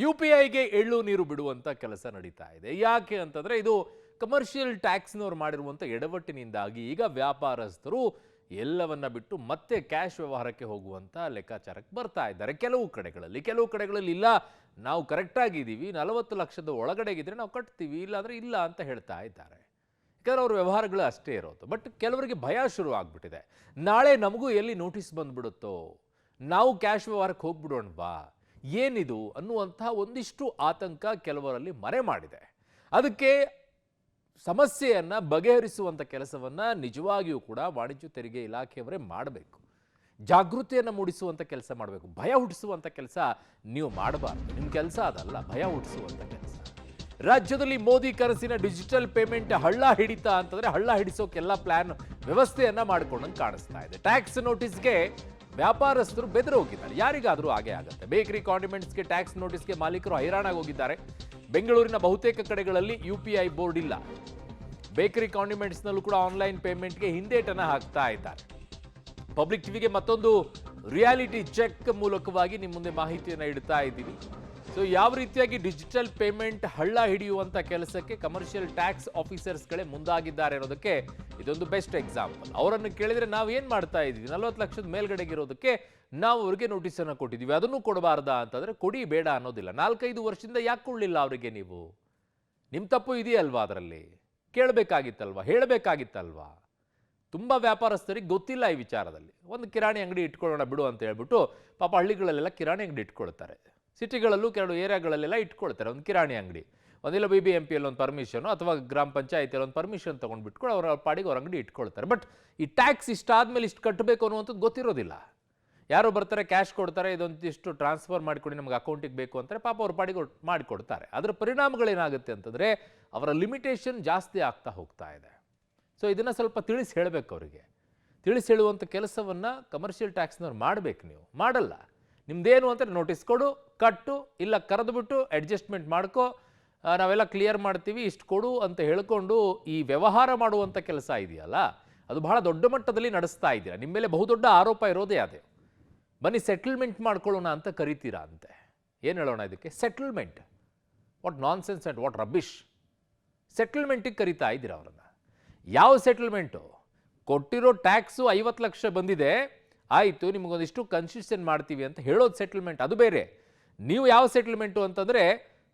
UPIಗೆ ಎಳ್ಳು ನೀರು ಬಿಡುವಂತ ಕೆಲಸ ನಡೀತಾ ಇದೆ. ಯಾಕೆ ಅಂತಂದ್ರೆ ಇದು ಕಮರ್ಷಿಯಲ್ ಟ್ಯಾಕ್ಸ್ನವರು ಮಾಡಿರುವಂತ ಎಡವಟ್ಟಿನಿಂದಾಗಿ ಈಗ ವ್ಯಾಪಾರಸ್ಥರು ಎಲ್ಲವನ್ನ ಬಿಟ್ಟು ಮತ್ತೆ ಕ್ಯಾಶ್ ವ್ಯವಹಾರಕ್ಕೆ ಹೋಗುವಂತ ಲೆಕ್ಕಾಚಾರಕ್ಕೆ ಬರ್ತಾ ಇದ್ದಾರೆ. ಕೆಲವು ಕಡೆಗಳಲ್ಲಿ ಇಲ್ಲ, ನಾವು ಕರೆಕ್ಟ್ ಆಗಿದ್ದೀವಿ, 40 ಲಕ್ಷದ ಒಳಗಡೆಗಿದ್ರೆ ನಾವು ಕಟ್ತೀವಿ, ಇಲ್ಲಾಂದ್ರೆ ಇಲ್ಲ ಅಂತ ಹೇಳ್ತಾ ಇದ್ದಾರೆ. ಯಾಕಂದ್ರೆ ಅವ್ರ ವ್ಯವಹಾರಗಳು ಅಷ್ಟೇ ಇರೋದು. ಬಟ್ ಕೆಲವರಿಗೆ ಭಯ ಶುರು ಆಗ್ಬಿಟ್ಟಿದೆ. ನಾಳೆ ನಮಗೂ ಎಲ್ಲಿ ನೋಟಿಸ್ ಬಂದ್ಬಿಡುತ್ತೋ, ನಾವು ಕ್ಯಾಶ್ ವ್ಯವಹಾರಕ್ಕೆ ಹೋಗ್ಬಿಡೋಣವಾ, ಏನಿದು ಅನ್ನುವಂತಹ ಒಂದಿಷ್ಟು ಆತಂಕ ಕೆಲವರಲ್ಲಿ ಮರೆ ಮಾಡಿದೆ. ಅದಕ್ಕೆ ಸಮಸ್ಯೆಯನ್ನ ಬಗೆಹರಿಸುವಂತ ಕೆಲಸವನ್ನ ನಿಜವಾಗಿಯೂ ಕೂಡ ವಾಣಿಜ್ಯ ತೆರಿಗೆ ಇಲಾಖೆಯವರೇ ಮಾಡಬೇಕು. ಜಾಗೃತಿಯನ್ನು ಮೂಡಿಸುವಂತ ಕೆಲಸ ಮಾಡಬೇಕು. ಭಯ ಹುಟ್ಟಿಸುವಂತ ಕೆಲಸ ನೀವು ಮಾಡಬಾರ್ದು. ನಿಮ್ಮ ಕೆಲಸ ಅದಲ್ಲ, ಭಯ ಹುಟ್ಟಿಸುವಂತ ಕೆಲಸ. ರಾಜ್ಯದಲ್ಲಿ ಮೋದಿ ಕನಸಿನ ಡಿಜಿಟಲ್ ಪೇಮೆಂಟ್ ಹಳ್ಳ ಹಿಡಿತಾ ಅಂತಂದ್ರೆ ಹಳ್ಳ ಹಿಡಿಸೋಕೆಲ್ಲ ಪ್ಲಾನ್ ವ್ಯವಸ್ಥೆಯನ್ನ ಮಾಡ್ಕೊಂಡಂಗೆ ಕಾಣಿಸ್ತಾ ಇದೆ. ಟ್ಯಾಕ್ಸ್ ನೋಟಿಸ್ಗೆ ವ್ಯಾಪಾರಸ್ಥರು ಬೆದರು ಹೋಗಿದ್ದಾರೆ. ಯಾರಿಗಾದರೂ ಹಾಗೆ ಆಗುತ್ತೆ. ಬೇಕರಿ ಕಾಂಡಿಮೆಂಟ್ಸ್ಗೆ ಟ್ಯಾಕ್ಸ್ ನೋಟಿಸ್ಗೆ ಮಾಲೀಕರು ಹೈರಾಣಾಗಿ ಹೋಗಿದ್ದಾರೆ. ಬೆಂಗಳೂರಿನ ಬಹುತೇಕ ಕಡೆಗಳಲ್ಲಿ UPI ಬೋರ್ಡ್ ಇಲ್ಲ. ಬೇಕರಿ ಕಾಂಡಿಮೆಂಟ್ಸ್ನಲ್ಲೂ ಕೂಡ ಆನ್ಲೈನ್ ಪೇಮೆಂಟ್ಗೆ ಹಿಂದೇಟನ್ನು ಹಾಕ್ತಾ ಇದ್ದಾರೆ. ಪಬ್ಲಿಕ್ ಟಿವಿಗೆ ಮತ್ತೊಂದು ರಿಯಾಲಿಟಿ ಚೆಕ್ ಮೂಲಕವಾಗಿ ನಿಮ್ಮ ಮುಂದೆ ಮಾಹಿತಿಯನ್ನು ಇಡ್ತಾ ಇದ್ದೀವಿ. ಸೊ ಯಾವ ರೀತಿಯಾಗಿ ಡಿಜಿಟಲ್ ಪೇಮೆಂಟ್ ಹಳ್ಳ ಹಿಡಿಯುವಂತ ಕೆಲಸಕ್ಕೆ ಕಮರ್ಷಿಯಲ್ ಟ್ಯಾಕ್ಸ್ ಆಫೀಸರ್ಸ್ಗಳೇ ಮುಂದಾಗಿದ್ದಾರೆ ಅನ್ನೋದಕ್ಕೆ ಇದೊಂದು ಬೆಸ್ಟ್ ಎಕ್ಸಾಂಪಲ್. ಅವರನ್ನು ಕೇಳಿದ್ರೆ ನಾವು ಏನು ಮಾಡ್ತಾ ಇದ್ದೀವಿ, 40 ಲಕ್ಷದ ಮೇಲ್ಗಡೆಗಿರೋದಕ್ಕೆ ನಾವು ಅವರಿಗೆ ನೋಟಿಸನ್ನು ಕೊಟ್ಟಿದ್ದೀವಿ, ಅದನ್ನು ಕೊಡಬಾರ್ದಾ ಅಂತಂದ್ರೆ ಕೊಡಿ, ಬೇಡ ಅನ್ನೋದಿಲ್ಲ. 4-5 ವರ್ಷದಿಂದ ಯಾಕೆ ಕೊಡಲಿಲ್ಲ ಅವರಿಗೆ? ನೀವು ನಿಮ್ಮ ತಪ್ಪು ಇದೆಯಲ್ವಾ? ಅದರಲ್ಲಿ ಕೇಳಬೇಕಾಗಿತ್ತಲ್ವಾ, ಹೇಳಬೇಕಾಗಿತ್ತಲ್ವಾ? ತುಂಬ ವ್ಯಾಪಾರಸ್ಥರಿಗೆ ಗೊತ್ತಿಲ್ಲ ಈ ವಿಚಾರದಲ್ಲಿ. ಒಂದು ಕಿರಾಣಿ ಅಂಗಡಿ ಇಟ್ಕೊಳ್ಳೋಣ ಬಿಡು ಅಂತ ಹೇಳ್ಬಿಟ್ಟು ಪಾಪ ಹಳ್ಳಿಗಳಲ್ಲೆಲ್ಲ ಕಿರಾಣಿ ಅಂಗಡಿ ಇಟ್ಕೊಳ್ತಾರೆ. ಸಿಟಿಗಳಲ್ಲೂ ಕೆಲವು ಏರಿಯಾಗಳಲ್ಲೆಲ್ಲ ಇಟ್ಕೊಳ್ತಾರೆ ಒಂದು ಕಿರಾಣಿ ಅಂಗಡಿ. ಒಂದಿಲ್ಲ BBMPಯಲ್ಲಿ ಒಂದು ಪರ್ಮಿಷನು ಅಥವಾ ಗ್ರಾಮ ಪಂಚಾಯತಿಯಲ್ಲಿ ಒಂದು ಪರ್ಮಿಷನ್ ತೊಗೊಂಡು ಬಿಟ್ಕೊಂಡು ಅವ್ರ ಪಾಡಿಗೆ ಅವ್ರ ಅಂಗಡಿ ಇಟ್ಕೊಳ್ತಾರೆ. ಬಟ್ ಈ ಟ್ಯಾಕ್ಸ್ ಇಷ್ಟಾದ್ಮೇಲೆ ಇಷ್ಟು ಕಟ್ಟಬೇಕು ಅನ್ನುವಂಥದ್ದು ಗೊತ್ತಿರೋದಿಲ್ಲ. ಯಾರೋ ಬರ್ತಾರೆ, ಕ್ಯಾಶ್ ಕೊಡ್ತಾರೆ, ಇದೊಂದಿಷ್ಟು ಟ್ರಾನ್ಸ್ಫರ್ ಮಾಡಿಕೊಡಿ ನಮ್ಗೆ ಅಕೌಂಟಿಗೆ ಬೇಕು ಅಂತಾರೆ, ಪಾಪ ಅವ್ರ ಪಾಡಿಗೆ ಮಾಡಿಕೊಡ್ತಾರೆ. ಅದರ ಪರಿಣಾಮಗಳೇನಾಗುತ್ತೆ ಅಂತಂದರೆ ಅವರ ಲಿಮಿಟೇಷನ್ ಜಾಸ್ತಿ ಆಗ್ತಾ ಹೋಗ್ತಾ ಇದೆ. ಸೊ ಇದನ್ನು ಸ್ವಲ್ಪ ತಿಳಿಸಿ ಹೇಳಬೇಕು ಅವರಿಗೆ. ತಿಳಿಸಿ ಹೇಳುವಂಥ ಕೆಲಸವನ್ನು ಕಮರ್ಷಿಯಲ್ ಟ್ಯಾಕ್ಸ್ನವ್ರು ಮಾಡಬೇಕು. ನೀವು ಮಾಡಲ್ಲ. ನಿಮ್ದೇನು ಅಂತ ನೋಟಿಸ್ ಕೊಡು, ಕಟ್ಟು, ಇಲ್ಲ ಕರೆದುಬಿಟ್ಟು ಅಡ್ಜಸ್ಟ್ಮೆಂಟ್ ಮಾಡ್ಕೋ, ನಾವೆಲ್ಲ ಕ್ಲಿಯರ್ ಮಾಡ್ತೀವಿ, ಇಷ್ಟು ಕೊಡು ಅಂತ ಹೇಳ್ಕೊಂಡು ಈ ವ್ಯವಹಾರ ಮಾಡುವಂಥ ಕೆಲಸ ಇದೆಯಲ್ಲ, ಅದು ಬಹಳ ದೊಡ್ಡ ಮಟ್ಟದಲ್ಲಿ ನಡೆಸ್ತಾ ಇದ್ದೀರಾ. ನಿಮ್ಮ ಮೇಲೆ ಬಹುದೊಡ್ಡ ಆರೋಪ ಇರೋದೇ ಅದೇ. ಬನ್ನಿ ಸೆಟಲ್ಮೆಂಟ್ ಮಾಡ್ಕೊಳ್ಳೋಣ ಅಂತ ಕರಿತೀರಾ ಅಂತೆ. ಏನು ಹೇಳೋಣ ಇದಕ್ಕೆ? Settlement. What nonsense and what rubbish. ಸೆಟಲ್ಮೆಂಟಿಗೆ ಕರಿತಾ ಇದ್ದೀರಾ ಅವರನ್ನು. ಯಾವ ಸೆಟಲ್ಮೆಂಟು? ಕೊಟ್ಟಿರೋ ಟ್ಯಾಕ್ಸು 50 ಲಕ್ಷ ಬಂದಿದೆ, ಆಯಿತು ನಿಮಗೊಂದಿಷ್ಟು ಕನ್ಸೆಷನ್ ಮಾಡ್ತೀವಿ ಅಂತ ಹೇಳೋದು ಸೆಟಲ್ಮೆಂಟ್. ಅದು ಬೇರೆ. ನೀವು ಯಾವ ಸೆಟಲ್ಮೆಂಟು ಅಂತಂದರೆ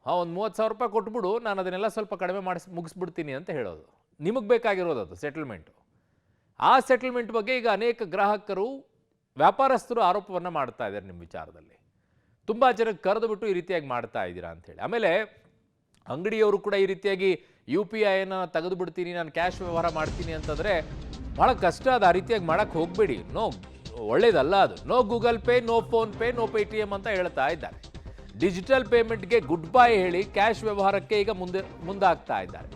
ಒಂದು 30,000 ರೂಪಾಯಿ ಕೊಟ್ಬಿಡು, ನಾನು ಅದನ್ನೆಲ್ಲ ಸ್ವಲ್ಪ ಕಡಿಮೆ ಮುಗಿಸ್ಬಿಡ್ತೀನಿ ಅಂತ ಹೇಳೋದು. ನಿಮಗೆ ಬೇಕಾಗಿರೋದು ಅದು ಸೆಟಲ್ಮೆಂಟು. ಆ ಸೆಟಲ್ಮೆಂಟ್ ಬಗ್ಗೆ ಈಗ ಅನೇಕ ಗ್ರಾಹಕರು, ವ್ಯಾಪಾರಸ್ಥರು ಆರೋಪವನ್ನು ಮಾಡ್ತಾ ಇದ್ದಾರೆ ನಿಮ್ಮ ವಿಚಾರದಲ್ಲಿ. ತುಂಬ ಜನಕ್ಕೆ ಕರೆದುಬಿಟ್ಟು ಈ ರೀತಿಯಾಗಿ ಮಾಡ್ತಾ ಇದ್ದೀರಾ ಅಂಥೇಳಿ. ಆಮೇಲೆ ಅಂಗಡಿಯವರು ಕೂಡ ಈ ರೀತಿಯಾಗಿ UPIಯನ್ನು ತೆಗೆದು ಬಿಡ್ತೀನಿ, ನಾನು ಕ್ಯಾಶ್ ವ್ಯವಹಾರ ಮಾಡ್ತೀನಿ ಅಂತಂದರೆ ಭಾಳ ಕಷ್ಟ. ಅದು ಆ ರೀತಿಯಾಗಿ ಮಾಡೋಕ್ಕೆ ಹೋಗಬೇಡಿ. ಒಳ್ಳೇದಲ್ಲ ಅದು. No Google Pay, no PhonePe, no Paytm ಅಂತ ಹೇಳ್ತಾ ಇದ್ದಾರೆ. ಡಿಜಿಟಲ್ ಪೇಮೆಂಟ್ಗೆ ಗುಡ್ ಬೈ ಹೇಳಿ ಕ್ಯಾಶ್ ವ್ಯವಹಾರಕ್ಕೆ ಈಗ ಮುಂದಾಗ್ತಾ ಇದ್ದಾರೆ.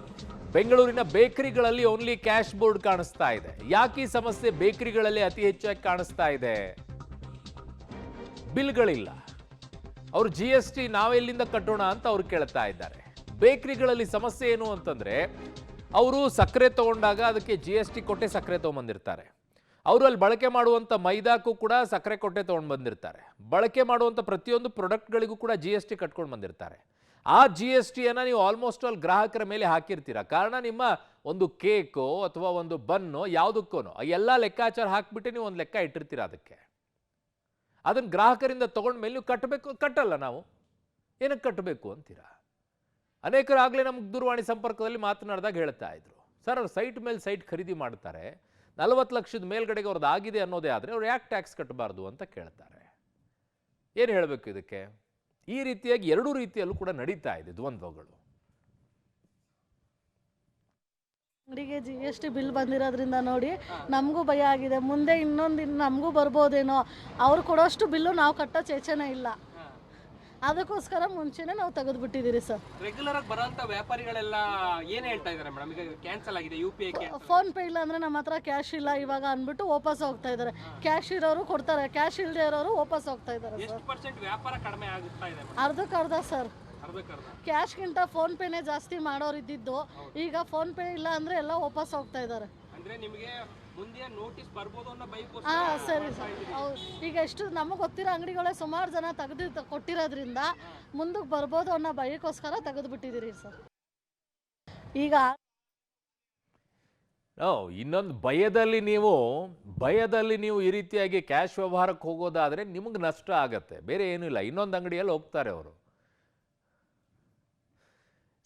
ಬೆಂಗಳೂರಿನ ಬೇಕರಿಗಳಲ್ಲಿ ಓನ್ಲಿ ಕ್ಯಾಶ್ ಬೋರ್ಡ್ ಕಾಣಿಸ್ತಾ ಇದೆ. ಯಾಕೆ ಈ ಸಮಸ್ಯೆ ಬೇಕರಿಗಳಲ್ಲಿ ಅತಿ ಹೆಚ್ಚಾಗಿ ಕಾಣಿಸ್ತಾ ಇದೆ? ಬಿಲ್ಗಳಿಲ್ಲ. ಅವರು GST ನಾವೆಲ್ಲಿಂದ ಕಟ್ಟೋಣ ಅಂತ ಅವ್ರು ಕೇಳ್ತಾ ಇದ್ದಾರೆ. ಬೇಕರಿಗಳಲ್ಲಿ ಸಮಸ್ಯೆ ಏನು ಅಂತಂದ್ರೆ, ಅವರು ಸಕ್ಕರೆ ತಗೊಂಡಾಗ ಅದಕ್ಕೆ GST ಕೊಟ್ಟೆ ಸಕ್ಕರೆ ತೊಗೊಂಬಂದಿರ್ತಾರೆ. ಅವರು ಅಲ್ಲಿ ಬಳಕೆ ಮಾಡುವಂಥ ಮೈದಾಕ್ಕೂ ಕೂಡ ಸಕ್ಕರೆ ಕೊಟ್ಟೆ ತೊಗೊಂಡು ಬಂದಿರ್ತಾರೆ. ಬಳಕೆ ಮಾಡುವಂಥ ಪ್ರತಿಯೊಂದು ಪ್ರಾಡಕ್ಟ್ಗಳಿಗೂ ಕೂಡ GST ಕಟ್ಕೊಂಡು ಬಂದಿರ್ತಾರೆ. ಆ GSTಯನ್ನು ನೀವು ಆಲ್ಮೋಸ್ಟ್ ಆಲ್ ಗ್ರಾಹಕರ ಮೇಲೆ ಹಾಕಿರ್ತೀರ. ಕಾರಣ ನಿಮ್ಮ ಒಂದು ಕೇಕೋ ಅಥವಾ ಒಂದು ಬನ್ನೋ ಯಾವುದಕ್ಕೋ ಎಲ್ಲ ಲೆಕ್ಕಾಚಾರ ಹಾಕಿಬಿಟ್ಟು ನೀವು ಒಂದು ಲೆಕ್ಕ ಇಟ್ಟಿರ್ತೀರ. ಅದನ್ನು ಗ್ರಾಹಕರಿಂದ ತೊಗೊಂಡ್ಮೇಲೆ ನೀವು ಕಟ್ಟಲ್ಲ. ನಾವು ಏನಕ್ಕೆ ಕಟ್ಟಬೇಕು ಅಂತೀರಾ? ಅನೇಕರು ಆಗಲೇ ನಮ್ಗೆ ದೂರವಾಣಿ ಸಂಪರ್ಕದಲ್ಲಿ ಮಾತನಾಡಿದಾಗ ಹೇಳ್ತಾ ಇದ್ರು, ಸರ್ ಅವ್ರು ಸೈಟ್ ಮೇಲೆ ಸೈಟ್ ಖರೀದಿ ಮಾಡ್ತಾರೆ, 40 ಲಕ್ಷದ ಮೇಲ್ಗಡೆಗೆ ಅವ್ರದ್ದು ಆಗಿದೆ ಅನ್ನೋದೇ ಆದರೆ ಅವ್ರು ಯಾಕೆ ಟ್ಯಾಕ್ಸ್ ಕಟ್ಟಬಾರ್ದು ಅಂತ ಕೇಳ್ತಾರೆ. ಏನು ಹೇಳಬೇಕು ಇದಕ್ಕೆ? ಈ ರೀತಿಯಾಗಿ ಎರಡೂ ರೀತಿಯಲ್ಲೂ ಕೂಡ ನಡೀತಾ ಇದೆ ದ್ವಂದ್ವಗಳು. ಅಂಗಡಿಗೆ GST ಬಿಲ್ ಬಂದಿರೋದ್ರಿಂದ ನೋಡಿ ನಮಗೂ ಭಯ ಆಗಿದೆ. ಮುಂದೆ ಇನ್ನೊಂದು ನಮಗೂ ಬರ್ಬೋದೇನೋ, ಅವ್ರು ಕೊಡೋಷ್ಟು ಬಿಲ್ಲು ನಾವು ಕಟ್ಟೋ ಚೇಚನೆ ಇಲ್ಲ. ಅದಕ್ಕೋಸ್ಕರ ಮುಂಚೆನೇ ನಾವು ತೆಗೆದುಬಿಟ್ಟಿದ್ದೀರಿ ಸರ್. ರೆಗ್ಯುಲರ್ ಆಗಿ ಬರೋಂಥ ವ್ಯಾಪಾರಿಗಳೆಲ್ಲ ಏನು ಹೇಳ್ತಾ ಇದ್ದಾರೆ ಮೇಡಮ್? ಈಗ ಕ್ಯಾನ್ಸಲ್ ಆಗಿದೆ UPI, ಫೋನ್ ಪೇ ಇಲ್ಲ ಅಂದರೆ ನಮ್ಮ ಹತ್ರ ಕ್ಯಾಶ್ ಇಲ್ಲ ಇವಾಗ ಅಂದ್ಬಿಟ್ಟು ವಾಪಸ್ ಹೋಗ್ತಾ ಇದ್ದಾರೆ. ಕ್ಯಾಶ್ ಇರೋರು ಕೊಡ್ತಾರೆ, ಕ್ಯಾಶ್ ಇಲ್ಲದೆ ಇರೋರು ವಾಪಸ್ ಹೋಗ್ತಾ ಇದ್ದಾರೆ ಸರ್. ಎಷ್ಟು ಪರ್ಸೆಂಟ್ ವ್ಯಾಪಾರ ಕಡಿಮೆ ಆಗುತ್ತಾ ಇದೆ? ಅರ್ಧಕ್ಕರ್ಧ ಸರ್. ಕ್ಯಾಶ್ಗಿಂತ ಫೋನ್ ಪೇನೇ ಜಾಸ್ತಿ ಮಾಡೋರು ಇದ್ದಿದ್ದು, ಈಗ ಫೋನ್ ಪೇ ಇಲ್ಲ ಅಂದರೆ ಎಲ್ಲ ವಾಪಸ್ ಹೋಗ್ತಾ ಇದ್ದಾರೆ. ಅಂದರೆ ನಿಮಗೆ ಮುಂದೆ ನೋಟಿಸ್ ಬರ್ಬೋದು ಅನ್ನೋ ಬೈಕ್ ಹಾಂ ಸರಿ ಸರ್ ಹೌದು. ಈಗ ಎಷ್ಟು ನಮಗೆ ಗೊತ್ತಿರೋ ಅಂಗಡಿಗಳೇ ಸುಮಾರು ಜನ ತೆಗೆದು ಕೊಟ್ಟಿರೋದ್ರಿಂದ ಮುಂದಕ್ಕೆ ಬರ್ಬೋದು ಅನ್ನೋ ಭಯಕ್ಕೋಸ್ಕರ ತೆಗೆದು ಬಿಟ್ಟಿದ್ದೀರಿ ಸರ್. ಈಗ ಇನ್ನೊಂದು ಭಯದಲ್ಲಿ ನೀವು ಈ ರೀತಿಯಾಗಿ ಕ್ಯಾಶ್ ವ್ಯವಹಾರಕ್ಕೆ ಹೋಗೋದಾದ್ರೆ ನಿಮಗೆ ನಷ್ಟ ಆಗತ್ತೆ, ಬೇರೆ ಏನೂ ಇಲ್ಲ. ಇನ್ನೊಂದು ಅಂಗಡಿಯಲ್ಲಿ ಹೋಗ್ತಾರೆ ಅವರು.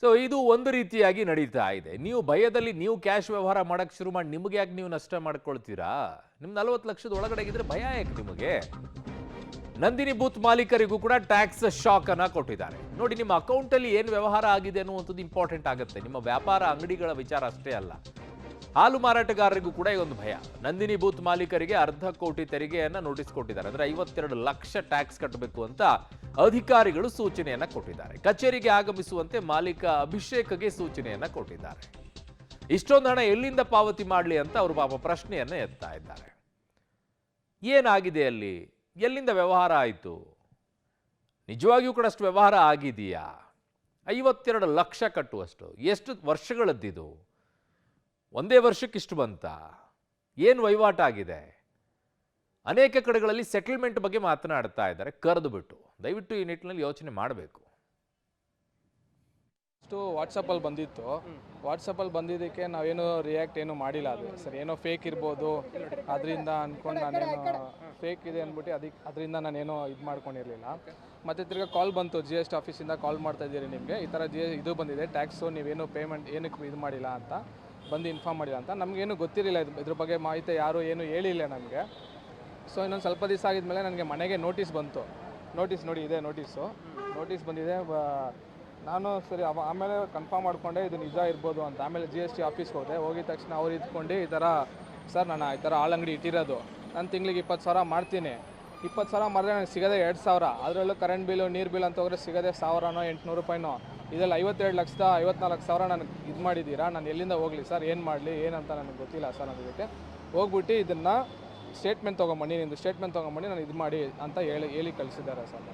ಸೊ ಇದು ಒಂದು ರೀತಿಯಾಗಿ ನಡೀತಾ ಇದೆ. ನೀವು ಭಯದಲ್ಲಿ ನೀವು ಕ್ಯಾಶ್ ವ್ಯವಹಾರ ಮಾಡಕ್ಕೆ ಶುರು ಮಾಡಿ ನಿಮಗೆ ಯಾಕೆ ನೀವು ನಷ್ಟ ಮಾಡ್ಕೊಳ್ತೀರಾ? ನಿಮ್ಗೆ 40 ಲಕ್ಷದ ಒಳಗಡೆ ಇದ್ರೆ ಭಯ ಯಾಕೆ ನಿಮಗೆ? ನಂದಿನಿ ಬೂತ್ ಮಾಲೀಕರಿಗೂ ಕೂಡ ಟ್ಯಾಕ್ಸ್ ಶಾಕ್ ಅನ್ನ ಕೊಟ್ಟಿದ್ದಾರೆ. ನೋಡಿ, ನಿಮ್ಮ ಅಕೌಂಟಲ್ಲಿ ಏನು ವ್ಯವಹಾರ ಆಗಿದೆ ಅನ್ನುವಂಥದ್ದು ಇಂಪಾರ್ಟೆಂಟ್ ಆಗುತ್ತೆ. ನಿಮ್ಮ ವ್ಯಾಪಾರ ಅಂಗಡಿಗಳ ವಿಚಾರ ಅಷ್ಟೇ ಅಲ್ಲ. ಹಾಲು ಮಾರಾಟಗಾರರಿಗೂ ಕೂಡ ಒಂದು ಭಯ. ನಂದಿನಿ ಬೂತ್ ಮಾಲೀಕರಿಗೆ 1/2 ಕೋಟಿ ತೆರಿಗೆಯನ್ನ ನೋಟಿಸ್ ಕೊಟ್ಟಿದ್ದಾರೆ. ಅಂದ್ರೆ 52 ಲಕ್ಷ ಟ್ಯಾಕ್ಸ್ ಕಟ್ಟಬೇಕು ಅಂತ ಅಧಿಕಾರಿಗಳು ಸೂಚನೆಯನ್ನ ಕೊಟ್ಟಿದ್ದಾರೆ. ಕಚೇರಿಗೆ ಆಗಮಿಸುವಂತೆ ಮಾಲೀಕ ಅಭಿಷೇಕ್ಗೆ ಸೂಚನೆಯನ್ನ ಕೊಟ್ಟಿದ್ದಾರೆ. ಇಷ್ಟೊಂದು ಹಣ ಎಲ್ಲಿಂದ ಪಾವತಿ ಮಾಡಲಿ ಅಂತ ಅವರು ಪಾಪ ಪ್ರಶ್ನೆಯನ್ನ ಎತ್ತಾ ಇದ್ದಾರೆ. ಏನಾಗಿದೆ ಅಲ್ಲಿ? ಎಲ್ಲಿಂದ ವ್ಯವಹಾರ ಆಯಿತು? ನಿಜವಾಗಿಯೂ ಕೂಡ ಅಷ್ಟು ವ್ಯವಹಾರ ಆಗಿದೆಯಾ? 52 ಲಕ್ಷ ಕಟ್ಟುವಷ್ಟು ಎಷ್ಟು ವರ್ಷಗಳದ್ದಿದು? ಒಂದೇ ವರ್ಷಕ್ಕೆ ಇಷ್ಟು ಬಂತ? ಏನು ವಹಿವಾಟಾಗಿದೆ? ಅನೇಕ ಕಡೆಗಳಲ್ಲಿ ಸೆಟಲ್ಮೆಂಟ್ ಬಗ್ಗೆ ಮಾತನಾಡ್ತಾ ಇದ್ದಾರೆ ಕರೆದು ಬಿಟ್ಟು. ದಯವಿಟ್ಟು ಈ ನಿಟ್ಟಿನಲ್ಲಿ ಯೋಚನೆ ಮಾಡಬೇಕು. ಅಷ್ಟು ವಾಟ್ಸಪ್ಪಲ್ಲಿ ಬಂದಿತ್ತು. ವಾಟ್ಸಪ್ಪಲ್ಲಿ ಬಂದಿದ್ದಕ್ಕೆ ನಾವೇನು ರಿಯಾಕ್ಟ್ ಏನು ಮಾಡಿಲ್ಲ. ಅದು ಸರ್ ಏನೋ ಫೇಕ್ ಇರ್ಬೋದು ಅದರಿಂದ ಅಂದ್ಕೊಂಡು ನಾನೇನು ಫೇಕ್ ಇದೆ ಅಂದ್ಬಿಟ್ಟು ಅದರಿಂದ ನಾನೇನೋ ಇದು ಮಾಡ್ಕೊಂಡಿರಲಿಲ್ಲ. ಮತ್ತು ತಿರ್ಗಾ ಕಾಲ್ ಬಂತು, GST ಆಫೀಸಿಂದ ಕಾಲ್ ಮಾಡ್ತಾ ಇದ್ದೀರಿ, ನಿಮಗೆ ಈ ಥರ ಇದು ಬಂದಿದೆ ಟ್ಯಾಕ್ಸು, ನೀವೇನು ಪೇಮೆಂಟ್ ಏನಕ್ಕೆ ಇದು ಮಾಡಿಲ್ಲ ಅಂತ ಬಂದು ಇನ್ಫಾರ್ಮ್ ಮಾಡಿಲ್ಲ ಅಂತ. ನಮಗೇನು ಗೊತ್ತಿರಲಿಲ್ಲ ಇದ್ರ ಬಗ್ಗೆ ಮಾಹಿತಿ, ಯಾರು ಏನು ಹೇಳಿಲ್ಲ ನಮಗೆ. ಸೊ ಇನ್ನೊಂದು ಸ್ವಲ್ಪ ದಿವಸ ಆಗಿದ್ಮೇಲೆ ನನಗೆ ಮನೆಗೆ ನೋಟಿಸ್ ಬಂತು. ನೋಟಿಸ್ ನೋಡಿ, ಇದೆ ನೋಟಿಸ್ ಬಂದಿದೆ. ನಾನು ಸರಿ ಆಮೇಲೆ ಕನ್ಫರ್ಮ್ ಮಾಡಿಕೊಂಡೆ ಇದು ನಿಜ ಇರ್ಬೋದು ಅಂತ. ಆಮೇಲೆ GST ಆಫೀಸ್ಗೆ ಹೋಗಿದ ತಕ್ಷಣ ಅವ್ರು ಇದ್ಕೊಂಡು ಈ ಥರ ಸರ್ ನಾನು ಈ ಥರ ಹಾಲು ಅಂಗಡಿ ಇಟ್ಟಿರೋದು, ನಾನು ತಿಂಗಳಿಗೆ 20,000 ಮಾಡ್ತೀನಿ. 20,000 ಮಾಡಿದ್ರೆ ನನಗೆ ಸಿಗೋದೆ 2,000. ಅದರಲ್ಲೂ ಕರೆಂಟ್ ಬಿಲ್ಲು ನೀರು ಬಿಲ್ ಅಂತ ಹೋದರೆ ಸಿಗೋದೆ 1,000 800 ಇದೆಲ್ಲ 52,54,000 ನನಗೆ ಇದು ಮಾಡಿದ್ದೀರಾ. ನಾನು ಎಲ್ಲಿಂದ ಹೋಗಲಿ ಸರ್, ಏನು ಮಾಡಲಿ ಏನಂತ ನನಗೆ ಗೊತ್ತಿಲ್ಲ ಸರ್. ಅದಕ್ಕೆ ಹೋಗ್ಬಿಟ್ಟು ಇದನ್ನು ಸ್ಟೇಟ್ಮೆಂಟ್ ತೊಗೊಂಬನ್ನಿ, ನಿಮ್ಮದು ಸ್ಟೇಟ್ಮೆಂಟ್ ತೊಗೊಂಬನ್ನಿ, ನಾನು ಇದು ಮಾಡಿ ಅಂತ ಹೇಳಿ ಕಳಿಸಿದ್ದಾರೆ ಸರ್.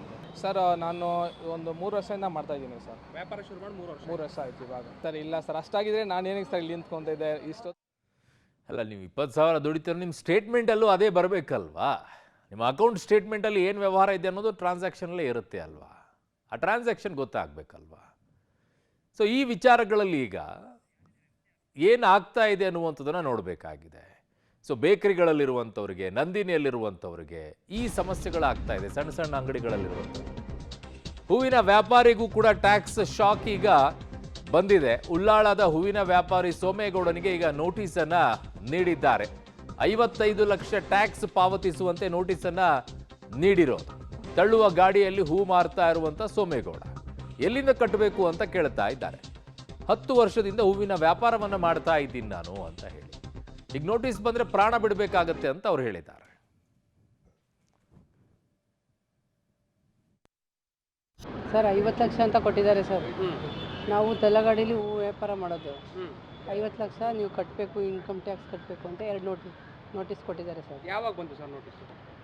ಸರ್ ನಾನು ಒಂದು 3 ವರ್ಷದಿಂದ ಮಾಡ್ತಾಯಿದ್ದೀನಿ ಸರ್. ವ್ಯಾಪಾರ ಶುರು ಮಾಡಿ 3 ವರ್ಷ ಆಯ್ತು ಇವಾಗ. ಸರ್ ಇಲ್ಲ ಸರ್, ಅಷ್ಟಾಗಿದ್ರೆ ನಾನು ಏನಕ್ಕೆ ಸರ್ ಇಲ್ಲಿ ನಿಂತ್ಕೊತಾ ಇದ್ದೆ ಇಷ್ಟು. ಅಲ್ಲ, ನೀವು 20,000 ದುಡಿತಾರೆ, ನಿಮ್ಮ ಸ್ಟೇಟ್ಮೆಂಟಲ್ಲೂ ಅದೇ ಬರಬೇಕಲ್ವಾ? ನಿಮ್ಮ ಅಕೌಂಟ್ ಸ್ಟೇಟ್ಮೆಂಟಲ್ಲಿ ಏನು ವ್ಯವಹಾರ ಇದೆ ಅನ್ನೋದು ಟ್ರಾನ್ಸಾಕ್ಷನಲ್ಲೇ ಇರುತ್ತೆ ಅಲ್ವಾ? ಆ ಟ್ರಾನ್ಸಾಕ್ಷನ್ ಗೊತ್ತಾಗಬೇಕಲ್ವಾ? ಸೊ ಈ ವಿಚಾರಗಳಲ್ಲಿ ಈಗ ಏನಾಗ್ತಾ ಇದೆ ಅನ್ನುವಂಥದ್ದನ್ನು ನೋಡಬೇಕಾಗಿದೆ. ಸೊ ಬೇಕರಿಗಳಲ್ಲಿರುವಂಥವ್ರಿಗೆ, ನಂದಿನಿಯಲ್ಲಿರುವಂಥವ್ರಿಗೆ ಈ ಸಮಸ್ಯೆಗಳಾಗ್ತಾ ಇದೆ. ಸಣ್ಣ ಸಣ್ಣ ಅಂಗಡಿಗಳಲ್ಲಿರುವಂಥವ್ರು. ಹೂವಿನ ವ್ಯಾಪಾರಿಗೂ ಕೂಡ ಟ್ಯಾಕ್ಸ್ ಶಾಕ್ ಈಗ ಬಂದಿದೆ. ಉಳ್ಳಾಳದ ಹೂವಿನ ವ್ಯಾಪಾರಿ ಸೋಮೇಗೌಡನಿಗೆ ಈಗ ನೋಟಿಸನ್ನು ನೀಡಿದ್ದಾರೆ. 55 ಲಕ್ಷ ಟ್ಯಾಕ್ಸ್ ಪಾವತಿಸುವಂತೆ ನೋಟಿಸನ್ನು ನೀಡಿರೋದು. ತಳ್ಳುವ ಗಾಡಿಯಲ್ಲಿ ಹೂ ಮಾರ್ತಾ ಇರುವಂಥ ಸೋಮೇಗೌಡ ಎಲ್ಲಿಂದ ಕಟ್ಟಬೇಕು ಅಂತ ಕೇಳ್ತಾ ಇದ್ದಾರೆ. 10 ವರ್ಷದಿಂದ ಹೂವಿನ ವ್ಯಾಪಾರವನ್ನು ಮಾಡ್ತಾ ಇದ್ದೀನಿ ನಾನು ಅಂತ ಹೇಳಿ ಈಗ ನೋಟಿಸ್ ಬಂದರೆ ಪ್ರಾಣ ಬಿಡಬೇಕಾಗತ್ತೆ ಅಂತ ಅವ್ರು ಹೇಳಿದ್ದಾರೆ. ಸರ್ 50 ಲಕ್ಷ ಅಂತ ಕೊಟ್ಟಿದ್ದಾರೆ ಸರ್. ನಾವು ತಲಗಾಡಿಲಿ ಹೂ ವ್ಯಾಪಾರ ಮಾಡೋದು. 50 ಲಕ್ಷ ನೀವು ಕಟ್ಟಬೇಕು, ಇನ್ಕಮ್ ಟ್ಯಾಕ್ಸ್ ಕಟ್ಟಬೇಕು ಅಂತ 2 ನೋಟಿಸ್ ಕೊಟ್ಟಿದ್ದಾರೆ ಸರ್. ಯಾವಾಗ ಬಂತು ಸರ್ ನೋಟಿಸ್?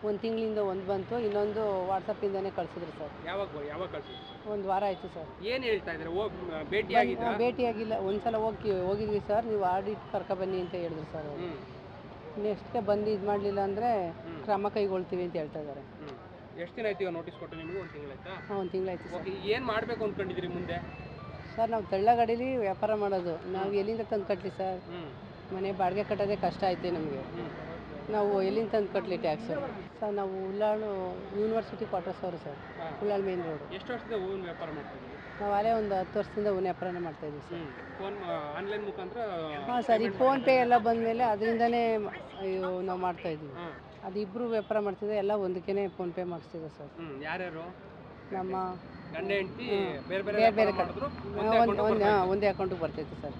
1 ತಿಂಗಳಿಂದ ಒಂದು ಬಂತು, ಇನ್ನೊಂದು ವಾಟ್ಸಪ್ಪಿಂದನೇ ಕಳಿಸಿದ್ರು ಸರ್. ಯಾವಾಗ ಕಳಿಸಿದ್ರು? 1 ವಾರ ಆಯಿತು ಸರ್. ಏನು ಹೇಳ್ತಾ ಇದ್ದಾರೆ? ಭೇಟಿಯಾಗಿಲ್ಲ. ಒಂದ್ಸಲ ಹೋಗಿದ್ವಿ ಸರ್, ನೀವು ಆಡಿಟ್ ಕರ್ಕೊಬನ್ನಿ ಅಂತ ಹೇಳಿದ್ರು ಸರ್. ನೆಕ್ಸ್ಟ್ಗೆ ಬಂದು ಇದು ಮಾಡಲಿಲ್ಲ ಅಂದರೆ ಕ್ರಮ ಕೈಗೊಳ್ತೀವಿ ಅಂತ ಹೇಳ್ತಾ ಇದ್ದಾರೆ. ಎಷ್ಟು ದಿನ ಆಯ್ತು ನೋಟಿಸ್ ಕೊಟ್ಟು ನಿಮಗೆ? 1 ತಿಂಗಳಾಯ್ತಾ? ಹಾಂ, 1 ತಿಂಗಳಾಯ್ತು ಸರ್. ಏನು ಮಾಡಬೇಕು ಅಂದ್ಕೊಂಡಿದ್ದೀರಿ ಮುಂದೆ? ಸರ್ ನಾವು ತಳ್ಳಗಾಡೀಲಿ ವ್ಯಾಪಾರ ಮಾಡೋದು. ನಾವು ಎಲ್ಲಿಂದ ತಂದು ಕಟ್ಟಲಿ ಸರ್? ಮನೆ ಬಾಡಿಗೆ ಕಟ್ಟೋದೇ ಕಷ್ಟ ಐತೆ ನಮಗೆ. ನಾವು ಎಲ್ಲಿಂದ ತಂದು ಕಟ್ಟಲಿ ಟ್ಯಾಕ್ಸು? ಸರ್ ನಾವು ಉಳ್ಳಾಳು ಯೂನಿವರ್ಸಿಟಿ ಕ್ವಾರ್ಟರ್ಸ್ ಅವರು ಸರ್, ಉಳ್ಳಾಳು ಮೇನ್ ರೋಡು. ಎಷ್ಟು ವರ್ಷದಿಂದ ಹೂವಿನ ವ್ಯಾಪಾರ ಮಾಡ್ತಿದ್ದೀವಿ? ನಾವು ಅಲ್ಲೇ ಒಂದು 10 ವರ್ಷದಿಂದ ಹೂವಿನ ವ್ಯಾಪಾರನೇ ಮಾಡ್ತಾಯಿದ್ದೀವಿ ಸರ್. ಫೋನ್ ಆನ್ಲೈನ್ ಮುಖಾಂತರ? ಹಾಂ ಸರ್, ಈ ಫೋನ್ಪೇ ಎಲ್ಲ ಬಂದಮೇಲೆ ಅದರಿಂದನೇ ನಾವು ಮಾಡ್ತಾಯಿದ್ದೀವಿ. ಅದು ಇಬ್ಬರು ವ್ಯಾಪಾರ ಮಾಡ್ತಿದ್ದೆ, ಎಲ್ಲ ಒಂದಕ್ಕೇ ಫೋನ್ಪೇ ಮಾಡಿಸ್ತಿದ್ದೆ ಸರ್. ಯಾರ್ಯಾರು? ನಮ್ಮ ಗಂಡ ಹೆಂಡತಿ ಬೇರೆ ಬೇರೆ ಕಡೆ ಒಂದೇ ಅಕೌಂಟಿಗೆ ಬರ್ತೈತೆ ಸರ್.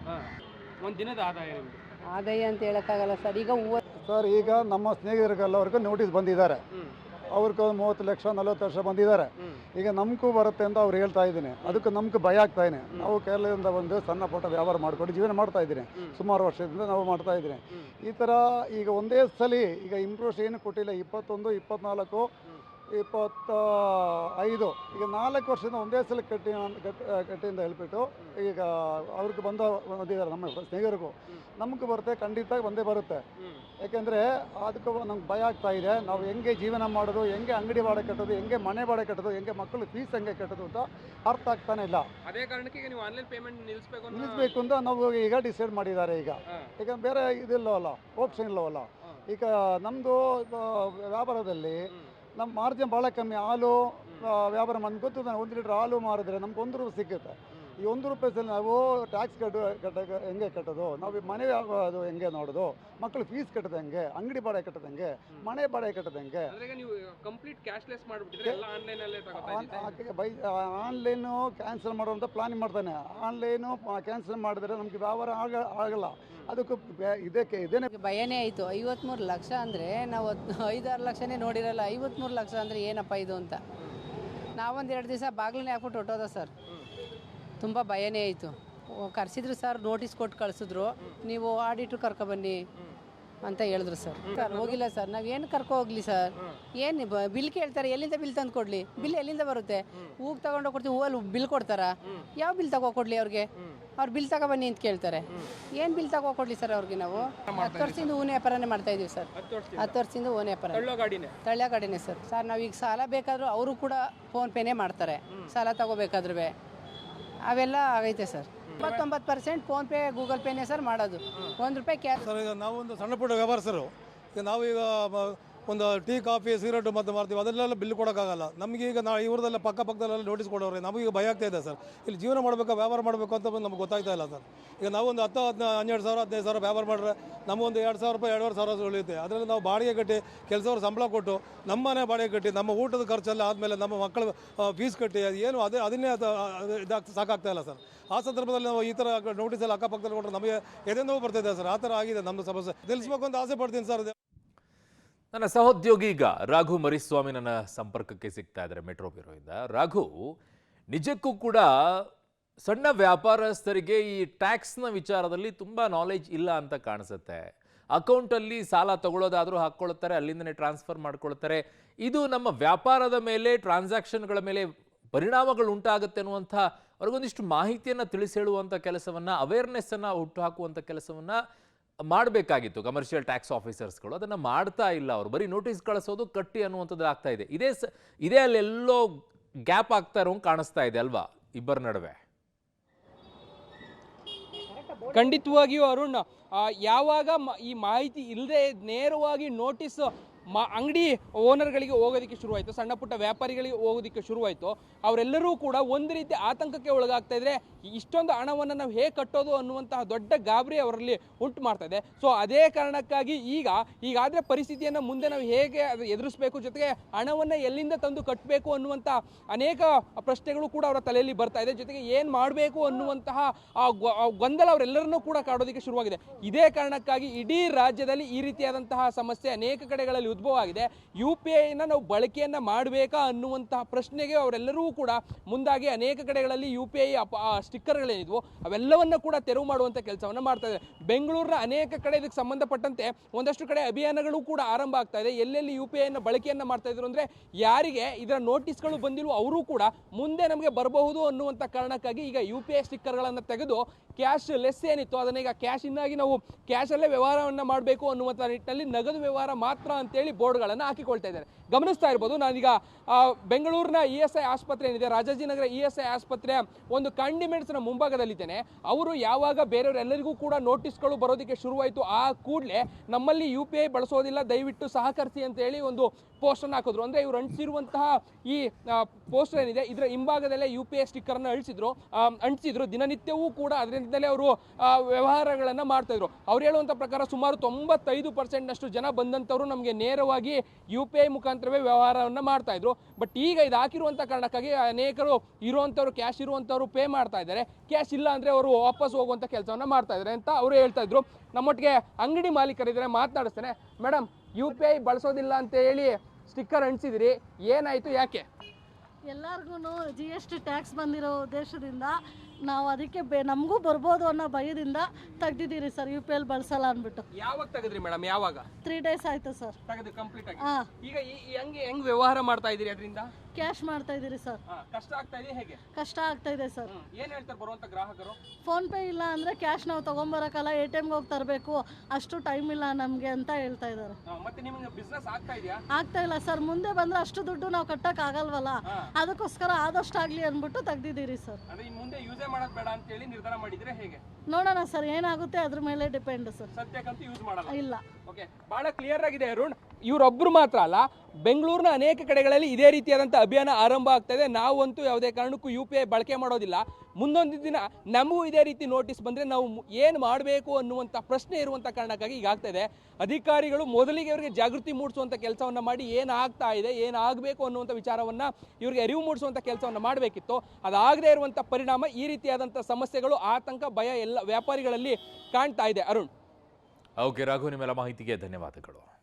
ಒಂದು ದಿನದ ಆದಾಯ ನಿಮ್ಮದು? ಆದಾಯ ಅಂತ ಹೇಳೋಕ್ಕಾಗಲ್ಲ ಸರ್. ಈಗ ಸರ್ ಈಗ ನಮ್ಮ ಸ್ನೇಹಿತರಿಗೆಲ್ಲವ್ರಿಗೂ ನೋಟಿಸ್ ಬಂದಿದ್ದಾರೆ. ಅವ್ರಿಗೆ 30 ಲಕ್ಷ 40 ಲಕ್ಷ ಬಂದಿದ್ದಾರೆ. ಈಗ ನಮಗೂ ಬರುತ್ತೆ ಅಂತ ಅವ್ರು ಹೇಳ್ತಾ ಇದ್ದೀನಿ. ಅದಕ್ಕೆ ನಮ್ಗೆ ಭಯ ಆಗ್ತಾ ಇದೆ. ನಾವು ಕೇರಳದಿಂದ ಬಂದು ಸಣ್ಣ ಪುಟ್ಟ ವ್ಯಾಪಾರ ಮಾಡಿಕೊಂಡು ಜೀವನ ಮಾಡ್ತಾ ಇದ್ದೀನಿ. ಸುಮಾರು ವರ್ಷದಿಂದ ನಾವು ಮಾಡ್ತಾ ಇದ್ದೀನಿ. ಈ ಥರ ಈಗ ಒಂದೇ ಸಲ ಈಗ ಇಂಟ್ರೆಸ್ಟ್ ಏನು ಕೊಟ್ಟಿಲ್ಲ. 21, 24 25 ಈಗ 4 ವರ್ಷದಿಂದ ಒಂದೇ ಸಲ ಕಟ್ಟಿಯಿಂದ ಹೇಳ್ಬಿಟ್ಟು ಈಗ ಅವ್ರಿಗೆ ಬಂದಿದ್ದಾರೆ ನಮ್ಮ ಸ್ನೇಹಿತರಿಗೂ ನಮಗೂ ಬರುತ್ತೆ, ಖಂಡಿತ ಒಂದೇ ಬರುತ್ತೆ. ಯಾಕೆಂದರೆ ಅದಕ್ಕೂ ನಮ್ಗೆ ಭಯ ಆಗ್ತಾ ಇದೆ. ನಾವು ಹೆಂಗೆ ಜೀವನ ಮಾಡೋದು, ಹೆಂಗೆ ಅಂಗಡಿ ಬಾಡಿಗೆ ಕಟ್ಟೋದು, ಹೆಂಗೆ ಮನೆ ಬಾಡಿಗೆ ಕಟ್ಟೋದು, ಹೆಂಗೆ ಮಕ್ಕಳು ಫೀಸ್ ಹೆಂಗೆ ಕಟ್ಟೋದು ಅಂತ ಅರ್ಥ ಆಗ್ತಾನೆ ಇಲ್ಲ. ಅದೇ ಕಾರಣಕ್ಕೆ ಈಗ ನೀವು ಆನ್ಲೈನ್ ಪೇಮೆಂಟ್ ನಿಲ್ಲಿಸ್ಬೇಕು ಅಂತ ನಾವು ಈಗ ಡಿಸೈಡ್ ಮಾಡಿದ್ದಾರೆ. ಈಗ ಬೇರೆ ಇದಿಲ್ಲವಲ್ಲ, ಆಪ್ಷನ್ ಇಲ್ಲವಲ್ಲ. ಈಗ ನಮ್ಮದು ವ್ಯಾಪಾರದಲ್ಲಿ ನಮ್ಮ ಮಾರ್ಜಿನ್ ಭಾಳ ಕಮ್ಮಿ. ಹಾಲು ವ್ಯಾಪಾರ ನಮ್ಗೆ ಗೊತ್ತು, 1 ಲೀಟ್ರ್ ಹಾಲು ಮಾರಿದ್ರೆ ನಮ್ಗೆ 1 ರೂಪಾಯಿ ಸಿಗುತ್ತೆ. ಈ 1 ರೂಪಾಯಿಸಲ್ಲಿ ನಾವು ಟ್ಯಾಕ್ಸ್ ಹೆಂಗೆ ಕಟ್ಟೋದು, ನಾವು ಮನೆ ಅದು ಹೆಂಗೆ ನೋಡೋದು, ಮಕ್ಕಳು ಫೀಸ್ ಕಟ್ಟೋದು ಹೆಂಗೆ, ಅಂಗಡಿ ಬಾಡಿಗೆ ಕಟ್ಟೋದು ಹೆಂಗೆ, ಮನೆ ಬಾಡಿಗೆ ಕಟ್ಟೋದು ಹೆಂಗೆ. ಆನ್ಲೈನು ಕ್ಯಾನ್ಸಲ್ ಮಾಡುವಂಥ ಪ್ಲಾನಿಂಗ್ ಮಾಡ್ತಾನೆ. ಆನ್ಲೈನು ಕ್ಯಾನ್ಸಲ್ ಮಾಡಿದ್ರೆ ನಮಗೆ ವ್ಯವಹಾರ ಆಗಲ್ಲ. ಅದಕ್ಕೂ ಇದೇನೇ ಭಯನೇ ಆಯಿತು. 53 ಲಕ್ಷ ಅಂದರೆ ನಾವು 5-6 ಲಕ್ಷನೇ ನೋಡಿರಲ್ಲ. 53 ಲಕ್ಷ ಅಂದರೆ ಏನಪ್ಪ ಇದು ಅಂತ ನಾವೊಂದು 2 ದಿವಸ ಬಾಗಿಲನ್ನೇ ಹಾಕ್ಬಿಟ್ಟು ಹೊಟ್ಟೋದ ಸರ್. ತುಂಬ ಭಯನೇ ಆಯಿತು. ಕರೆಸಿದ್ರು ಸರ್, ನೋಟಿಸ್ ಕೊಟ್ಟು ಕಳಿಸಿದ್ರು, ನೀವು ಆಡಿಟ್ರು ಕರ್ಕೊಬನ್ನಿ ಅಂತ ಹೇಳಿದ್ರು ಸರ್. ಹೋಗಿಲ್ಲ ಸರ್. ನಾವು ಏನು ಕರ್ಕೊ ಹೋಗ್ಲಿ ಸರ್? ಏನು ಬಿಲ್ ಕೇಳ್ತಾರೆ, ಎಲ್ಲಿಂದ ಬಿಲ್ ತಂದು ಕೊಡಲಿ? ಬಿಲ್ ಎಲ್ಲಿಂದ ಬರುತ್ತೆ? ಹೂವು ತಗೊಂಡು ಕೊಡ್ತೀವಿ, ಹೂವಲ್ಲಿ ಬಿಲ್ ಕೊಡ್ತಾರಾ? ಯಾವ ಬಿಲ್ ತಗೊಕೊಡ್ಲಿ ಅವ್ರಿಗೆ? ಅವ್ರು ಬಿಲ್ ತಗೊಬನ್ನಿ ಅಂತ ಕೇಳ್ತಾರೆ. ಏನು ಬಿಲ್ ತಗೊಕೊಡ್ಲಿ ಸರ್ ಅವ್ರಿಗೆ? ನಾವು 10 ವರ್ಷದಿಂದ ಹೂವಿನ ವ್ಯಾಪಾರನೇ ಮಾಡ್ತಾಯಿದ್ದೀವಿ ಸರ್. 10 ವರ್ಷದಿಂದ ಹೂವಿನ ವ್ಯಾಪಾರ, ತಳ್ಳ ಗಾಡಿನೇ ಸರ್. ಸರ್ ನಾವೀಗ ಸಾಲ ಬೇಕಾದರೂ ಅವರು ಕೂಡ ಫೋನ್ಪೇನೇ ಮಾಡ್ತಾರೆ. ಸಾಲ ತಗೋಬೇಕಾದ್ರೂ ಅವೆಲ್ಲ ಆಗೈತೆ ಸರ್. 99% ಫೋನ್ಪೇ, ಗೂಗಲ್ ಪೇನೇ ಸರ್ ಮಾಡೋದು. 1 ರೂಪಾಯಿ ಕ್ಯಾಶ್ ಸರ್. ಈಗ ನಾವು ಒಂದು ಸಣ್ಣ ಪುಟ್ಟ ವ್ಯವಹಾರಸ್ಥರು. ಈಗ ನಾವು ಒಂದು ಟೀ, ಕಾಫಿ, ಸಿಗರೇಟು ಮತ್ತು ಮಾಡ್ತೀವಿ, ಅದನ್ನೆಲ್ಲ ಬಿಲ್ ಕೊಡೋಕ್ಕಾಗಲ್ಲ ನಮಗೆ. ಈಗ ನಾವು ಇವ್ರದೆಲ್ಲ ಪಕ್ಕದಲ್ಲೆಲ್ಲ ನೋಟಿಸ್ ಕೊಡೋರೆ. ನಮಗೀಗ ಭಯ ಆಗ್ತಾ ಇದೆ ಸರ್. ಇಲ್ಲಿ ಜೀವನ ಮಾಡಬೇಕು, ವ್ಯಾಪಾರ ಮಾಡಬೇಕು ಅಂತ ನಮ್ಗೆ ಗೊತ್ತಾಗ್ತಾ ಇಲ್ಲ ಸರ್. ಈಗ ನಾವು ಒಂದು 10, 12 ಸಾವಿರ, 15 ಸಾವಿರ ವ್ಯಾಪಾರ ಮಾಡಿದ್ರೆ ನಮಗೊಂದು 2,000 ರೂಪಾಯಿ, 2,500 ಉಳಿಯುತ್ತೆ. ಅದರಲ್ಲಿ ನಾವು ಬಾಡಿಗೆ ಕಟ್ಟಿ, ಕೆಲಸವ್ರು ಸಂಬಳ ಕೊಟ್ಟು, ನಮ್ಮ ಮನೆ ಬಾಡಿಗೆ ಕಟ್ಟಿ, ನಮ್ಮ ಊಟದ ಖರ್ಚೆಲ್ಲ ಆದಮೇಲೆ ನಮ್ಮ ಮಕ್ಕಳ ಫೀಸ್ ಕಟ್ಟಿ ಏನು ಅದನ್ನೇ ಸಾಕಾಗ್ತಾ ಇಲ್ಲ ಸರ್. ಆ ಸಂದರ್ಭದಲ್ಲಿ ನಾವು ಈ ಥರ ನೋಟಿಸಲ್ಲಿ ಅಕ್ಕಪಕ್ಕದಲ್ಲಿ ಕೊಟ್ಟರೆ ನಮಗೆ ಎದೆ ನೋವು ಬರ್ತಾಯಿದೆ ಸರ್. ಆ ಥರ ಆಗಿದೆ ನಮ್ಮದು ಸಮಸ್ಯೆ. ನಿಲ್ಲಿಸ್ಬೇಕು ಅಂತ ಆಸೆ ಪಡ್ತೀನಿ ಸರ್. ನನ್ನ ಸಹೋದ್ಯೋಗಿ ಈಗ ರಾಘು ಮರಿಸ್ವಾಮಿ ನನ್ನ ಸಂಪರ್ಕಕ್ಕೆ ಸಿಗ್ತಾ ಇದ್ದಾರೆ ಮೆಟ್ರೋ ಬ್ಯೂರೋಯಿಂದ. ರಾಘು, ನಿಜಕ್ಕೂ ಕೂಡ ಸಣ್ಣ ವ್ಯಾಪಾರಸ್ಥರಿಗೆ ಈ ಟ್ಯಾಕ್ಸ್ನ ವಿಚಾರದಲ್ಲಿ ತುಂಬ ನಾಲೆಜ್ ಇಲ್ಲ ಅಂತ ಕಾಣಿಸುತ್ತೆ. ಅಕೌಂಟಲ್ಲಿ ಸಾಲ ತಗೊಳ್ಳೋದಾದರೂ ಹಾಕ್ಕೊಳ್ತಾರೆ, ಅಲ್ಲಿಂದನೇ ಟ್ರಾನ್ಸ್ಫರ್ ಮಾಡ್ಕೊಳ್ತಾರೆ. ಇದು ನಮ್ಮ ವ್ಯಾಪಾರದ ಮೇಲೆ, ಟ್ರಾನ್ಸಾಕ್ಷನ್ಗಳ ಮೇಲೆ ಪರಿಣಾಮಗಳು ಉಂಟಾಗುತ್ತೆ ಅನ್ನುವಂಥ ಅವ್ರಿಗೊಂದಿಷ್ಟು ಮಾಹಿತಿಯನ್ನು ತಿಳಿಸಿ ಹೇಳುವಂಥ ಕೆಲಸವನ್ನು, ಅವೇರ್ನೆಸ್ಸನ್ನು ಹುಟ್ಟುಹಾಕುವಂಥ ಕೆಲಸವನ್ನು ಮಾಡಬೇಕಾಗಿತ್ತು ಕಮರ್ಷಿಯಲ್ ಟ್ಯಾಕ್ಸ್ ಆಫೀಸರ್ಸ್ಗಳು. ಅದನ್ನು ಮಾಡ್ತಾ ಇಲ್ಲ. ಅವರು ಬರೀ ನೋಟಿಸ್ ಕಳಿಸೋದು, ಕಟ್ಟಿ ಅನ್ನುವಂಥದ್ದು ಆಗ್ತಾ ಇದೆ. ಇದೇ ಅಲ್ಲೆಲ್ಲೋ ಗ್ಯಾಪ್ ಆಗ್ತಾ ಇರೋ ಕಾಣಿಸ್ತಾ ಇದೆ ಅಲ್ವಾ ಇಬ್ಬರ ನಡುವೆ? ಖಂಡಿತವಾಗಿಯೂ ಅರುಣ್, ಯಾವಾಗ ಈ ಮಾಹಿತಿ ಇಲ್ಲದೆ ನೇರವಾಗಿ ನೋಟಿಸ್ ಅಂಗಡಿ ಓನರ್ಗಳಿಗೆ ಹೋಗೋದಕ್ಕೆ ಶುರುವಾಯಿತು, ಸಣ್ಣ ಪುಟ್ಟ ವ್ಯಾಪಾರಿಗಳಿಗೆ ಹೋಗೋದಕ್ಕೆ ಶುರುವಾಯಿತು, ಅವರೆಲ್ಲರೂ ಕೂಡ ಒಂದು ರೀತಿ ಆತಂಕಕ್ಕೆ ಒಳಗಾಗ್ತಾ ಇದ್ರೆ ಇಷ್ಟೊಂದು ಹಣವನ್ನು ನಾವು ಹೇಗೆ ಕಟ್ಟೋದು ಅನ್ನುವಂತಹ ದೊಡ್ಡ ಗಾಬರಿ ಅವರಲ್ಲಿ ಉಂಟು ಮಾಡ್ತಾ ಇದೆ. ಸೊ ಅದೇ ಕಾರಣಕ್ಕಾಗಿ ಈಗಾದರೆ ಪರಿಸ್ಥಿತಿಯನ್ನು ಮುಂದೆ ನಾವು ಹೇಗೆ ಎದುರಿಸಬೇಕು, ಜೊತೆಗೆ ಹಣವನ್ನು ಎಲ್ಲಿಂದ ತಂದು ಕಟ್ಟಬೇಕು ಅನ್ನುವಂಥ ಅನೇಕ ಪ್ರಶ್ನೆಗಳು ಕೂಡ ಅವರ ತಲೆಯಲ್ಲಿ ಬರ್ತಾ ಇದೆ. ಜೊತೆಗೆ ಏನು ಮಾಡಬೇಕು ಅನ್ನುವಂತಹ ಗೊಂದಲ ಅವರೆಲ್ಲರನ್ನೂ ಕೂಡ ಕಾಡೋದಕ್ಕೆ ಶುರುವಾಗಿದೆ. ಇದೇ ಕಾರಣಕ್ಕಾಗಿ ಇಡೀ ರಾಜ್ಯದಲ್ಲಿ ಈ ರೀತಿಯಾದಂತಹ ಸಮಸ್ಯೆ ಅನೇಕ ಕಡೆಗಳಲ್ಲಿ ಉದ್ಭವ ಆಗಿದೆ. UPIನ ನಾವು ಬಳಕೆಯನ್ನು ಮಾಡಬೇಕಾ ಅನ್ನುವಂತಹ ಪ್ರಶ್ನೆಗೆ ಅವರೆಲ್ಲರೂ ಕೂಡ ಮುಂದಾಗಿ ಅನೇಕ ಕಡೆಗಳಲ್ಲಿ UPI ಸ್ಟಿಕ್ಕರ್ಗಳೇನಿದ್ವು ಅವೆಲ್ಲವನ್ನ ಕೂಡ ತೆರವು ಮಾಡುವಂಥ ಕೆಲಸವನ್ನು ಮಾಡ್ತಾ ಇದೆ. ಬೆಂಗಳೂರಿನ ಅನೇಕ ಕಡೆ ಇದಕ್ಕೆ ಸಂಬಂಧಪಟ್ಟಂತೆ ಒಂದಷ್ಟು ಕಡೆ ಅಭಿಯಾನಗಳು ಕೂಡ ಆರಂಭ ಆಗ್ತಾ ಇದೆ. ಎಲ್ಲೆಲ್ಲಿ UPIನ ಬಳಕೆಯನ್ನು ಮಾಡ್ತಾ ಇದ್ರು ಅಂದರೆ ಯಾರಿಗೆ ಇದರ ನೋಟಿಸ್ಗಳು ಬಂದಿಲ್ವೋ ಅವರು ಕೂಡ ಮುಂದೆ ನಮಗೆ ಬರಬಹುದು ಅನ್ನುವಂಥ ಕಾರಣಕ್ಕಾಗಿ ಈಗ UPI ಸ್ಟಿಕ್ಕರ್ಗಳನ್ನು ತೆಗೆದು ಕ್ಯಾಶ್ ಲೆಸ್ ಏನಿತ್ತು ಅದನ್ನ ಈಗ ಕ್ಯಾಶ್ ಇನ್ನಾಗಿ ನಾವು ಕ್ಯಾಶಲ್ಲೇ ವ್ಯವಹಾರವನ್ನು ಮಾಡಬೇಕು ಅನ್ನುವಂಥ ನಿಟ್ಟಿನಲ್ಲಿ ನಗದು ವ್ಯವಹಾರ ಮಾತ್ರ ಅಂತೇಳಿ ಬೋರ್ಡ್ಗಳನ್ನು ಹಾಕಿಕೊಳ್ತಾ ಇದ್ದಾರೆ. ಗಮನಿಸ್ತಾ ಇರ್ಬೋದು, ನಾನೀಗ ಬೆಂಗಳೂರಿನ ESI ಆಸ್ಪತ್ರೆ ಏನಿದೆ, ರಾಜಾಜಿನಗರ ESI ಆಸ್ಪತ್ರೆಯ ಒಂದು ಕಂಡಿಮೆಂಟ್ಸ್ನ ಮುಂಭಾಗದಲ್ಲಿದ್ದೇನೆ. ಅವರು ಯಾವಾಗ ಬೇರೆಯವರೆಲ್ಲರಿಗೂ ಕೂಡ ನೋಟಿಸ್ಗಳು ಬರೋದಕ್ಕೆ ಶುರುವಾಯಿತು ಆ ಕೂಡಲೇ ನಮ್ಮಲ್ಲಿ UPI ಬಳಸೋದಿಲ್ಲ, ದಯವಿಟ್ಟು ಸಹಕರಿಸಿ ಅಂತ ಹೇಳಿ ಒಂದು ಪೋಸ್ಟನ್ನು ಹಾಕಿದ್ರು. ಅಂದರೆ ಇವರು ಅಂಟಿಸಿರುವಂತಹ ಈ ಪೋಸ್ಟರ್ ಏನಿದೆ ಇದರ ಹಿಂಭಾಗದಲ್ಲೇ UPI ಸ್ಟಿಕ್ಕರನ್ನು ಅಂಟಿಸಿದ್ರು. ದಿನನಿತ್ಯವೂ ಕೂಡ ಅದರಿಂದಲೇ ಅವರು ವ್ಯವಹಾರಗಳನ್ನು ಮಾಡ್ತಾಯಿದ್ರು. ಅವ್ರು ಹೇಳುವಂಥ ಪ್ರಕಾರ ಸುಮಾರು 95% ಜನ ಬಂದಂಥವ್ರು ನಮಗೆ ನೇರವಾಗಿ UPI ಮುಖಾಂತರವೇ ವ್ಯವಹಾರವನ್ನು ಮಾಡ್ತಾಯಿದ್ರು. ಬಟ್ ಈಗ ಇದು ಹಾಕಿರುವಂಥ ಕಾರಣಕ್ಕಾಗಿ ಅನೇಕರು ಇರುವಂಥವ್ರು, ಕ್ಯಾಶ್ ಇರುವಂಥವ್ರು ಪೇ ಮಾಡ್ತಾ ಇದ್ದಾರೆ, ಕ್ಯಾಶ್ ಇಲ್ಲ ಅಂದರೆ ಅವರು ವಾಪಸ್ ಹೋಗುವಂಥ ಕೆಲಸವನ್ನು ಮಾಡ್ತಾ ಇದ್ದಾರೆ ಅಂತ ಅವರು ಹೇಳ್ತಾ ಇದ್ರು. ನಮ್ಮೊಟ್ಟಿಗೆ ಅಂಗಡಿ ಮಾಲೀಕರಿದ್ದಾರೆ, ಮಾತನಾಡಿಸ್ತೇನೆ. ಮೇಡಮ್, UPI ಬಳಸೋದಿಲ್ಲ ಅಂತ ಹೇಳಿ ಸ್ಟಿಕ್ಕರ್ ಅಂಟಿಸಿದ್ರಿ, ಏನಾಯಿತು, ಯಾಕೆ? ಎಲ್ಲರಿಗೂ ಜಿ ಎಸ್ ಟಿ ಟ್ಯಾಕ್ಸ್ ಬಂದಿರೋ ಉದ್ದೇಶದಿಂದ ನಾವು ಅದಕ್ಕೆ ನಮಗೂ ಬರ್ಬೋದು ಅನ್ನೋ ಭಯದಿಂದ ತೆಗ್ದಿದ್ದೀರಿ ಸರ್ ಯು ಪಿ ಎಲ್ ಬಳಸಲ್ಲ ಅಂದ್ಬಿಟ್ಟು. ಯಾವಾಗ ತೆಗೆದ್ರಿ ಮೇಡಮ್? ಯಾವಾಗ 3 days ಆಯಿತು ಸರ್ ತೆಗೆದು ಕಂಪ್ಲೀಟ್ ಆಗಿ? ಹಾಂ, ಈಗ ಹೆಂಗ್ ವ್ಯವಹಾರ ಮಾಡ್ತಾ ಇದೀರಿ ಅದರಿಂದ? ಕ್ಯಾಶ್ ಮಾಡ್ತಾ ಇದ್ದೀರಿ ಸರ್. ಕಷ್ಟ ಆಗ್ತಾ ಇದೆ ಹೇಗೆ? ಕಷ್ಟ ಆಗ್ತಾ ಇದೆ ಸರ್. ಏನ್ ಹೇಳ್ತಾರೆ ಬರುವಂತ ಗ್ರಾಹಕರು? ಫೋನ್ಪೇ ಇಲ್ಲ ಅಂದರೆ ಕ್ಯಾಶ್ ನಾವು ತೊಗೊಂಬರೋಕ್ಕಲ್ಲ, ಎ ಟಿ ಎಮ್ಗೆ ಹೋಗಿ ತರಬೇಕು, ಅಷ್ಟು ಟೈಮ್ ಇಲ್ಲ ನಮಗೆ ಅಂತ ಹೇಳ್ತಾ ಇದ್ದಾರೆ. ಮತ್ತೆ ನಿಮ್ಗೆ ಬಿಸ್ನೆಸ್ ಆಗ್ತಾ ಇದೆಯಾ? ಆಗ್ತಾ ಇಲ್ಲ ಸರ್, ಮುಂದೆ ಬಂದರೆ ಅಷ್ಟು ದುಡ್ಡು ನಾವು ಕಟ್ಟೋಕ್ಕಾಗಲ್ವಲ್ಲ, ಅದಕ್ಕೋಸ್ಕರ ಆದಷ್ಟು ಆಗಲಿ ಅಂದ್ಬಿಟ್ಟು ತೆಗ್ದಿದ್ದೀರಿ ಸರ್. ಅಂದ್ರೆ ಇನ್ನು ಮುಂದೆ ಯೂಸೇ ಮಾಡೋದು ಬೇಡ ಅಂತ ಹೇಳಿ ನಿರ್ಧಾರ ಮಾಡಿದ್ರೆ ಹೇಗೆ? ನೋಡೋಣ ಸರ್, ಏನಾಗುತ್ತೆ ಅದ್ರ ಮೇಲೆ ಡಿಪೆಂಡ್ ಸರ್. ಸದ್ಯಕ್ಕಂತೂ ಯೂಸ್ ಮಾಡಲ್ಲ? ಇಲ್ಲ. ಓಕೆ, ಬಹಳ ಕ್ಲಿಯರ್ ಆಗಿದೆ ಅರುಣ್. ಇವರೊಬ್ರು ಮಾತ್ರ ಅಲ್ಲ, ಬೆಂಗಳೂರಿನ ಅನೇಕ ಕಡೆಗಳಲ್ಲಿ ಇದೇ ರೀತಿಯಾದಂಥ ಅಭಿಯಾನ ಆರಂಭ ಆಗ್ತಾ ಇದೆ. ನಾವಂತೂ ಯಾವುದೇ ಕಾರಣಕ್ಕೂ ಯು ಪಿ ಐ ಬಳಕೆ ಮಾಡೋದಿಲ್ಲ. ಮುಂದೊಂದು ದಿನ ನಮಗೂ ಇದೇ ರೀತಿ ನೋಟಿಸ್ ಬಂದರೆ ನಾವು ಏನು ಮಾಡಬೇಕು ಅನ್ನುವಂಥ ಪ್ರಶ್ನೆ ಇರುವಂಥ ಕಾರಣಕ್ಕಾಗಿ ಈಗ ಆಗ್ತಾ ಇದೆ. ಅಧಿಕಾರಿಗಳು ಮೊದಲಿಗೆ ಇವರಿಗೆ ಜಾಗೃತಿ ಮೂಡಿಸುವಂಥ ಕೆಲಸವನ್ನು ಮಾಡಿ ಏನಾಗ್ತಾ ಇದೆ, ಏನಾಗಬೇಕು ಅನ್ನುವಂಥ ವಿಚಾರವನ್ನು ಇವರಿಗೆ ಅರಿವು ಮೂಡಿಸುವಂಥ ಕೆಲಸವನ್ನು ಮಾಡಬೇಕಿತ್ತು. ಅದಾಗದೇ ಇರುವಂಥ ಪರಿಣಾಮ ಈ ರೀತಿಯಾದಂಥ ಸಮಸ್ಯೆಗಳು, ಆತಂಕ, ಭಯ ಎಲ್ಲ ವ್ಯಾಪಾರಿಗಳಲ್ಲಿ ಕಾಣ್ತಾ ಇದೆ. ಅರುಣ್. ಓಕೆ ರಾಘು, ನಿಮ್ಮೆಲ್ಲ ಮಾಹಿತಿಗೆ ಧನ್ಯವಾದಗಳು.